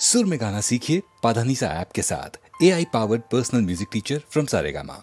सुर में गाना सीखिए पाधानीसा ऐप के साथ। AI powered personal music teacher from Saregama.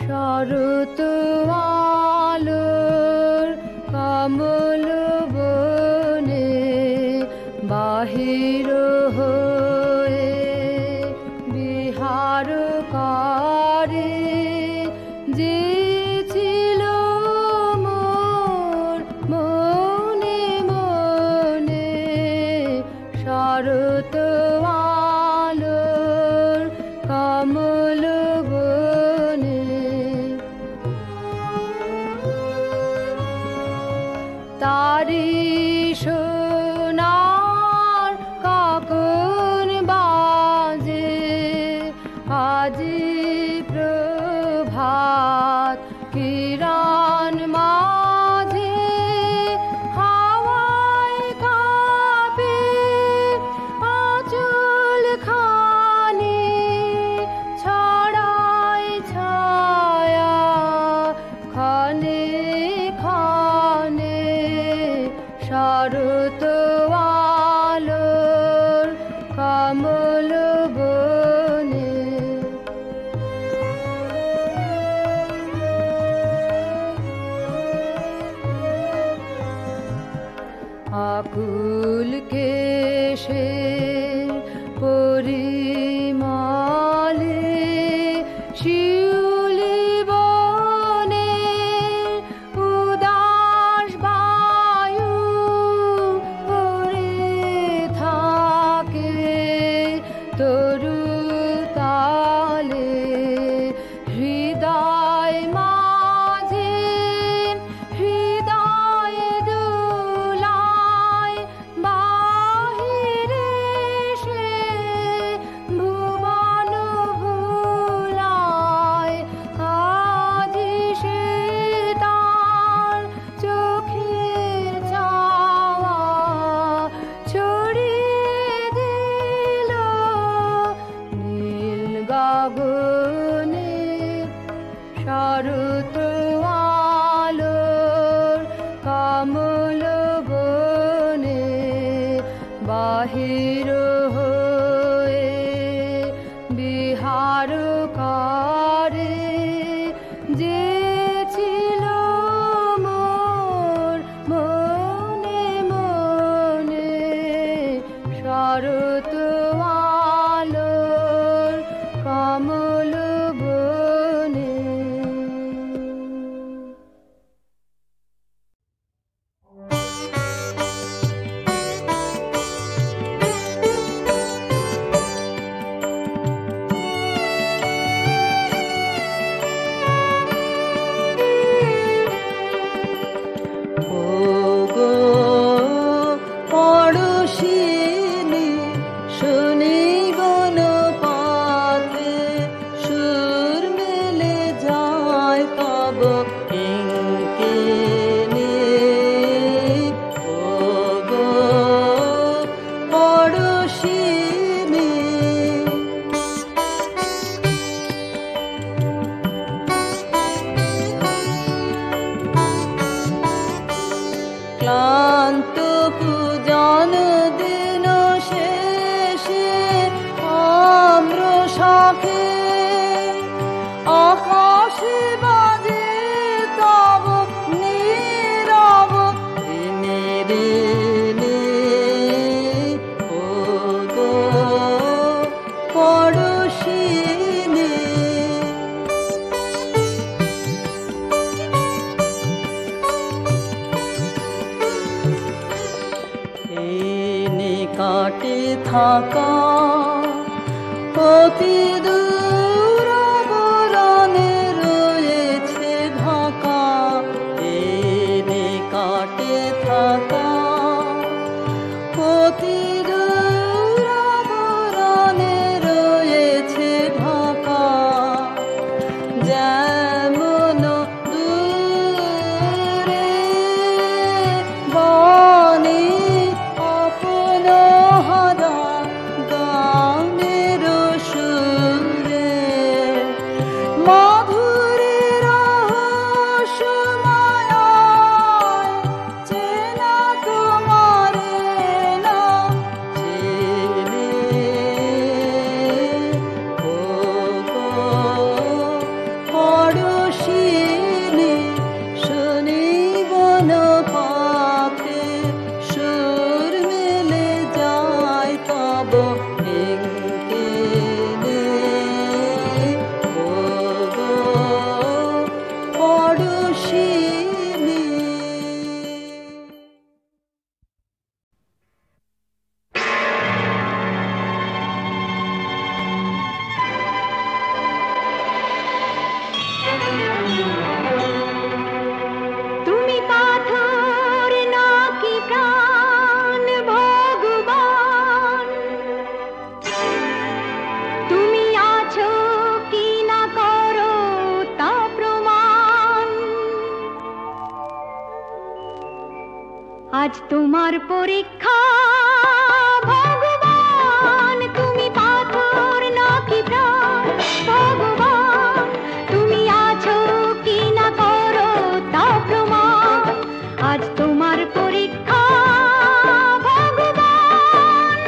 শরৎ আলোর কমল বনে বাহির হয়ে বিহার করে যে ছিল মোর মনে মনে। শরৎ আলোর কমল তারি সোনার কখন বাজে আজি প্রভাত কিরণ মাঝে হাওয়ায় কাঁপে আঁচল খানি ছড়ায় ছায়া ক্ষণে ক্ষণে। শরৎ আলোর কমল বনে আকুল কেশের পরিমলে শিউলি বনের উদাস বায়ু ভরে থাকে তরু তালে হৃদয় মাঝে হৃদয় দুলায় বাহিরে সে ভুবন ভুলায় আজি সে তার চোখের চাওয়া ছড়িয়ে দিল নীল গগনে শরৎ আলোর কমল বনে বাহির হয়ে বিহার করে যে ছিল মোর মনে মনে শরৎ আলোর কমল বনে। ওগো পড়শিনী শুনি বন পাতে সুর মেলে যায় তব কিঙ্কিণী। ওগো পড়শিনী ক্লান্ত পূজন দিন শেষে আম্র শাখে আকাশে বাজে তব নীরব ঋণী ঋণী। ওগো পড়শিনী কাটে থাকা অতি দূর বরণে রয়েছে ঢাকা। এনে কাটে থাকা অতি দূর বরণে রয়েছে ঢাকা। যেমন দূরে বনে আপন হারা গানের সুরে মাধুরী রহস্যময় চেনা তোমারে না চেনে। ওগো পড়শিনী শুনি বন পাতে সুর মেলে যায় তব কিঙ্কিণী। ওগো পড়শিনী তুমি পাথর নাকি প্রাণ ভগবান, তুমি আছো কি না করো তা প্রমাণ। আজ তোমার পরীক্ষা ভগবান, তুমি পাথর নাকি প্রাণ ভগবান, তুমি আছো কি না করো তা প্রমাণ। আজ তোমার পরীক্ষা ভগবান।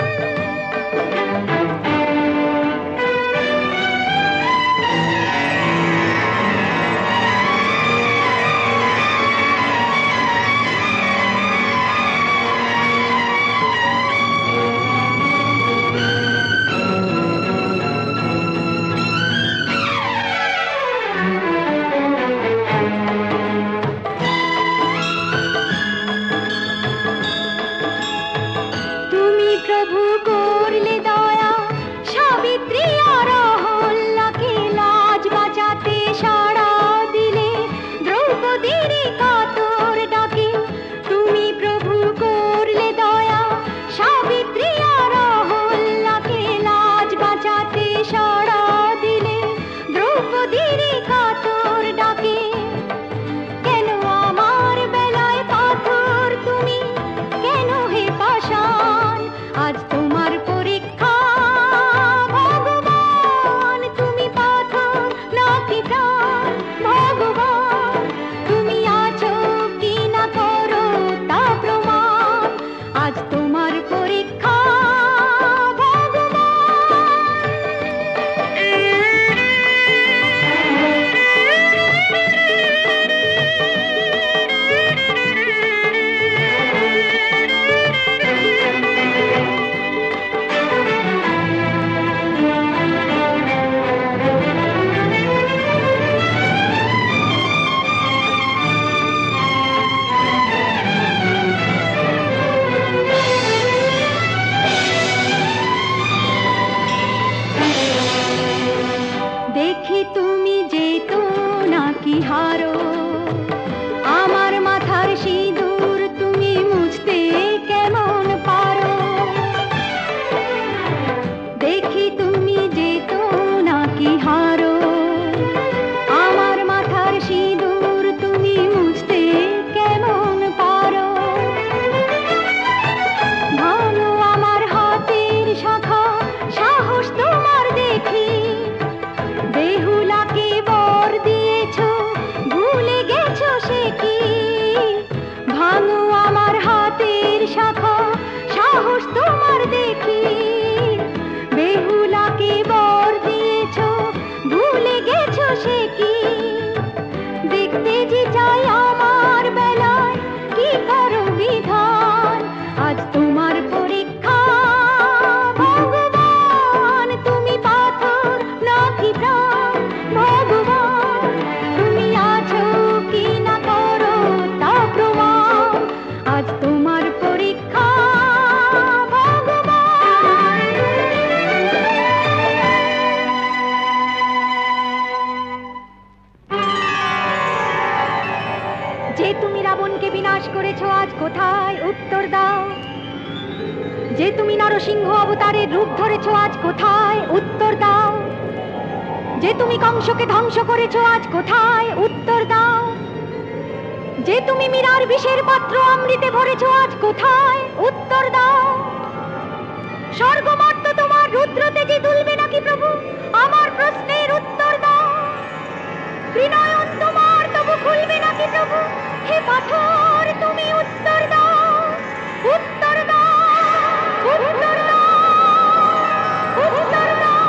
আজ কোথায় উত্তর দাও। যে তুমি নরসিংহ অবতারের রূপ ধরেছ আজ কোথায় উত্তর দাও। যে তুমি কংসকে ধ্বংস করেছ আজ কোথায় উত্তর দাও। যে তুমি মীরার বিষের পাত্র অমৃতে ভরেছ আজ কোথায় উত্তর দাও। স্বর্গমর্ত তোমার রুদ্র তেজে দুলবে নাকি প্রভু, আমার প্রশ্নের উত্তর দাও। ত্রিনয়ন তোমার তবু খুলবে নাকি প্রভু, হে পাথর তুমি উত্তর দাও। উত্তর দাও, উত্তর দাও, উত্তর দাও।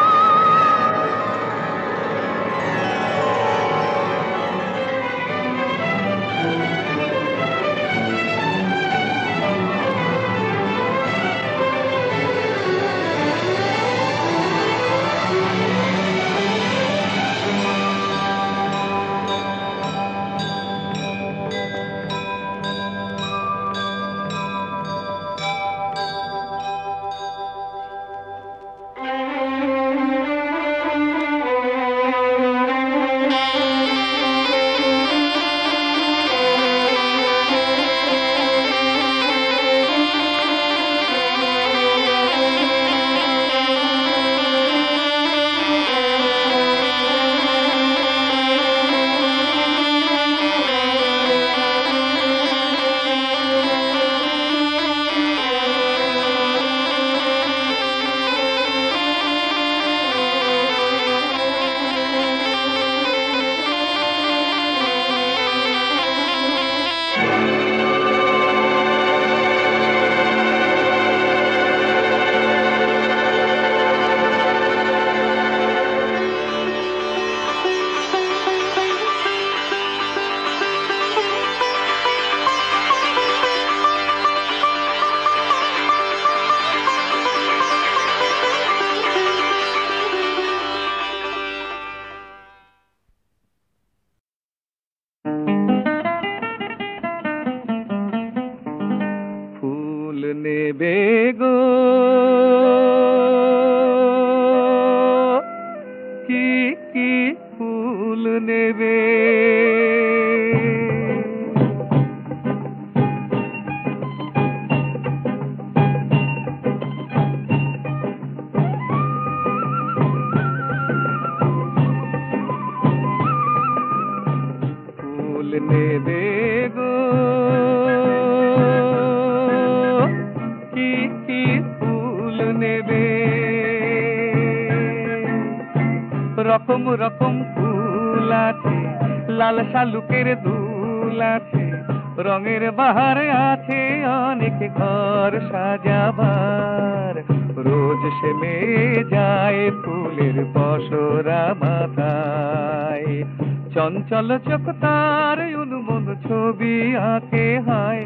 রকম রকম ফুল আছে, লাল শালুকের দুল আছে, রঙের বাহার আছে অনেক ঘর সাজাবার। রোজ সে মেয়ে যায় ফুলের পসরা মাথায়, চঞ্চল চোখ তার উন্মন ছবি আঁকে হায়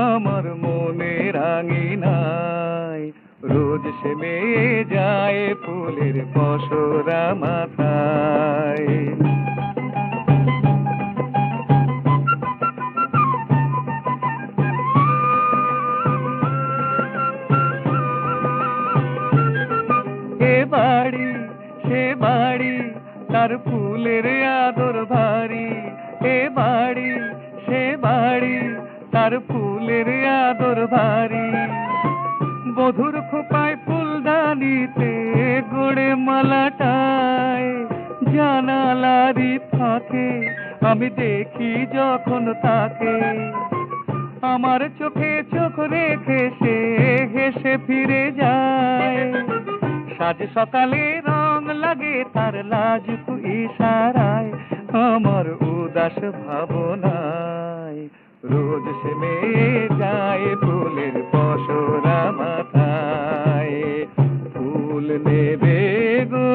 আমার মনে রাঙিনায়। রোজ সে মেয়ে যায় ফুলের পসরা মাথায়। এ বাড়ি সে বাড়ি তার ফুলের আদর ভারী, এ বাড়ি সে বাড়ি তার ফুলের আদর ভারী। বধুর খোপায় ফুলদানিতে গড়ে মালাটায়, জানালারি ফাঁকে আমি দেখি যখন তাকে। আমার চোখে চোখ রেখে সে হেসে ফিরে যায়। সাজ সকালে রং লাগে তার লাজুক ইশারায় আমার উদাস ভাবনায়। রোজ সে মেয়ে যায় ফুলের পসরা মাথায়, ফুল নেবে গো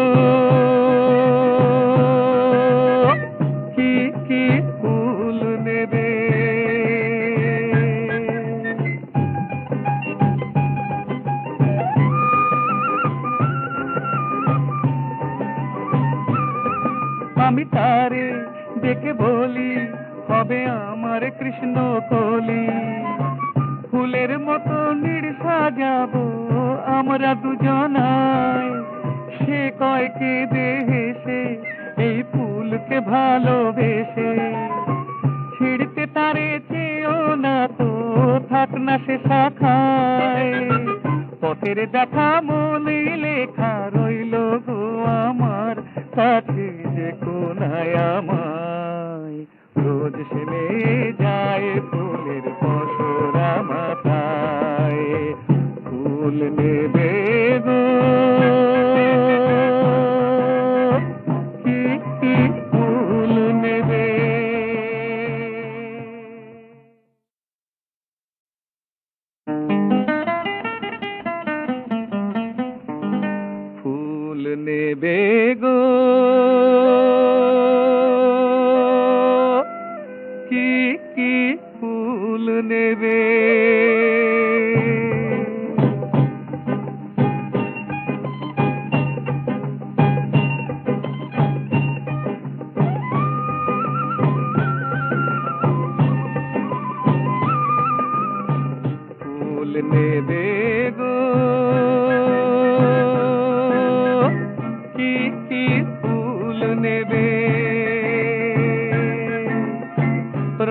কি কি ফুল নেবে। আমি তারে ডেকে বলি হবে আমার কৃষ্ণ কলি, ফুলের মতো নিড় সাজাবো আমরা দুজনায়। সে কয় কেঁদে হেসে এই ফুলকে ভালোবেসে, ছিড়তে তারে চেয়েও না তো থাক না সে শাখায়, পথের দেখা মনে লেখা রইল গো আমার কাছে যে কোনায় আমায়। রোজ সে মেয়ে যায় ফুলের পসরা মাথায়, ফুল নেবে গো কি ফুল নেবে। ফুল নেবে গো কি ফুল নেবে। ফুল নেবে গো কি ফুল নেবে।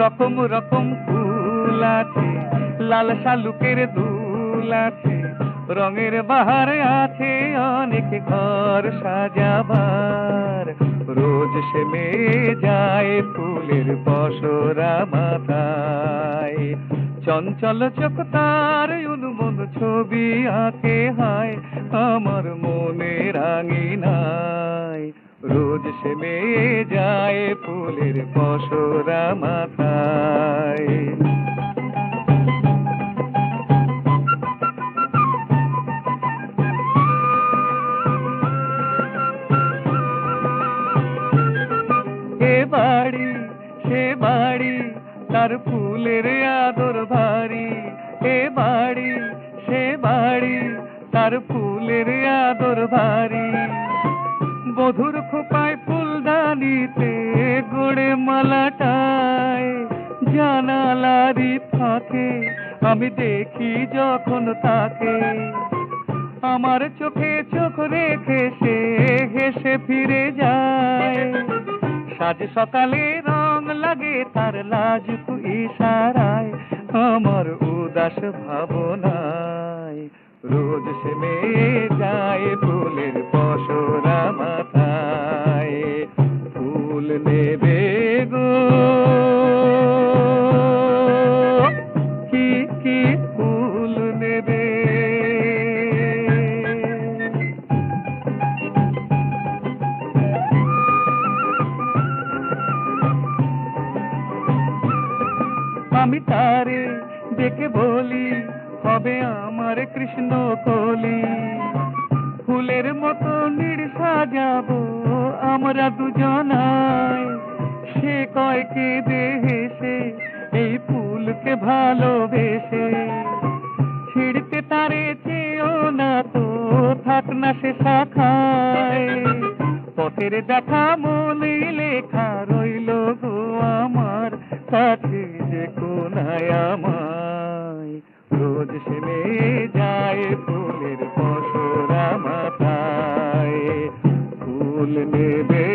রকম রকম ফুল আছে, লাল শালুকের দুল আছে, রঙের বাহার আছে অনেক ঘর সাজাবার। রোজ সে মেয়ে যায় ফুলের পসরা মাথায়, চঞ্চল চোখ তার উন্মন ছবি আঁকে হয় আমার মনে রাঙিনায়। রোজ সে মেয়ে যায় ফুলের পসরা মাথায়। এ বাড়ি সে বাড়ি তার ফুলের আদর ভারী, এ বাড়ি সে বাড়ি তার ফুলের আদর ভারী। বধুর খোপায় ফুলদানিতে গড়ে মালাটায়, জানালারি ফাঁকে আমি দেখি যখন তাকে। আমার চোখে চোখ রেখে সে হেসে ফিরে যায়। সাজ সকালে রং লাগে তার লাজুক ইশারায়, আমার উদাস ভাবনায়। রোজ সে মেয়ে যায় ফুলের পসরা মাথায়, ফুল নেবে গো কি ফুল নেবে। আমি তারে ডেকে বলি হবে আমার কৃষ্ণ কলি, ফুলের মতো নিড় সাজাবো আমরা দুজনায়। সে কয় কেঁদে হেসে এই ফুলকে ভালোবেসে, ছিড়তে তারে চেয়েও না তো থাক না সে শাখায়। পথের দেখা মনে লেখা রইল গো আমার কাছে যে কোনায় আমায়। রোজ সে মেয়ে যায় ফুলের পসরা মাথায়, ফুল নেবে